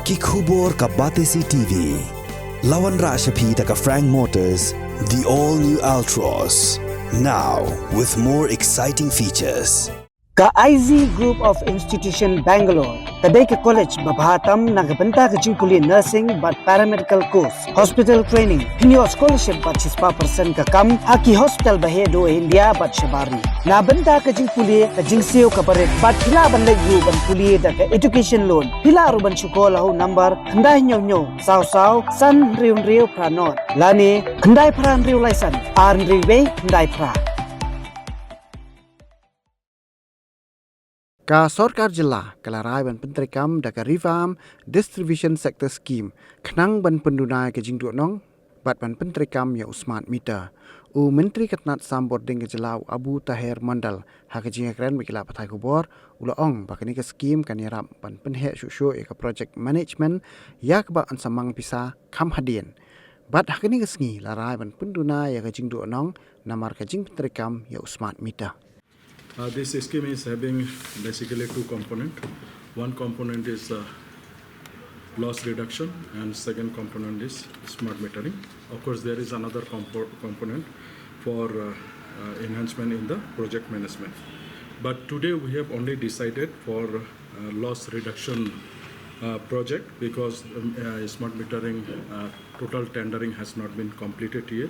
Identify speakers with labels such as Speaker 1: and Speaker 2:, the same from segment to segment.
Speaker 1: Kikubor ka Batesi TV. Lawan Rashapi taka Frank Motors, the all-new Altros. Now, with more exciting features.
Speaker 2: Ka IZ Group of Institution Bangalore, kadai ka college babhatam nagabanta ka jingkuli nursing but paramedical course, hospital training, pinyo scholarship but 6% ka kam, haki hospital bahedo India but shabari. Nabanta ka jingkuli ka jingsiyo ka parit but pila ban legu ban kuli da ka education loan. Pila ruban syukola ho number kandai nyo saw san riu pranot. Lani kandai pran riu laisan, ar riu kandai pra. Ka Sorkar Jilla kalarai ban Pyntreikam da ka reform distribution sector scheme khnang ban Pynduh ke Jingduhnong bat ban Pyntreikam ya smart meter u menteri katnat sam Bording ke Jilla Abu Tahir Mandal ha ke jinga kren mikila pathai kubor ulaong bakani ke scheme kan yarap ban penhe shushu e ka project management yak ba an samang pisa kham hadien bat hakani ke sngi larai ban Pynduh ya ke Jingduhnong namar ke Jing Pyntreikam ya smart meter.
Speaker 3: This scheme is having basically two components. One component is loss reduction and second component is smart metering. Of course, there is another component for enhancement in the project management. But today we have only decided for loss reduction project because smart metering total tendering has not been completed yet,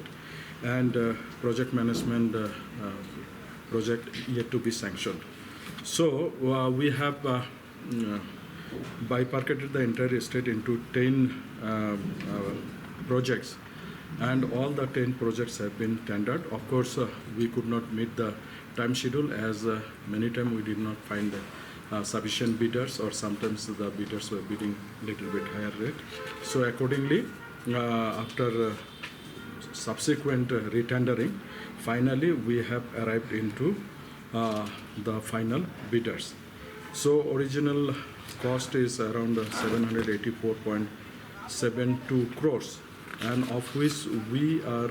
Speaker 3: and project management project yet to be sanctioned. So we have bifurcated the entire state into 10 projects, and all the 10 projects have been tendered. Of course, we could not meet the time schedule as many times we did not find sufficient bidders, or sometimes the bidders were bidding little bit higher rate. So accordingly, after subsequent retendering, finally we have arrived into the final bidders. So original cost is around 784.72 crores, and of which we are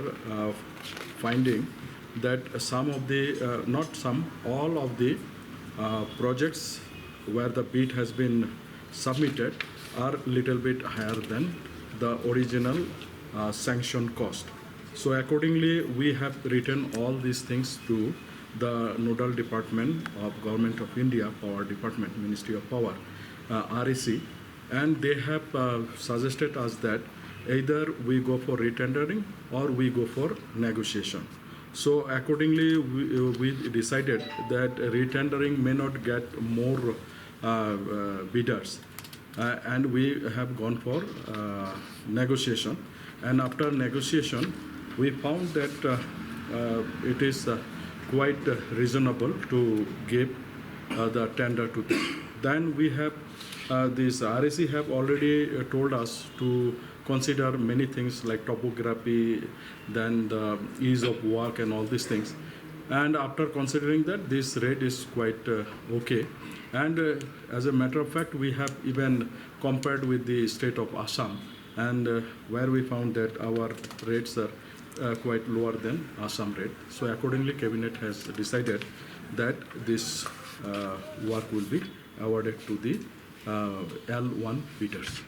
Speaker 3: finding that some of the, not some, all of the projects where the bid has been submitted are little bit higher than the original sanction cost. So accordingly, we have written all these things to the nodal department of Government of India, Power Department, Ministry of Power, Rdss, and they have suggested us that either we go for retendering or we go for negotiation. So accordingly, we decided that retendering may not get more bidders, and we have gone for negotiation. And after negotiation, we found that it is quite reasonable to give the tender to them. Then we have this Rdss have already told us to consider many things like topography, then the ease of work and all these things. And after considering that, this rate is quite okay. And as a matter of fact, we have even compared with the state of Assam, and where we found that our rates are quite lower than Assam rate. So accordingly, Cabinet has decided that this work will be awarded to the L1 bidders.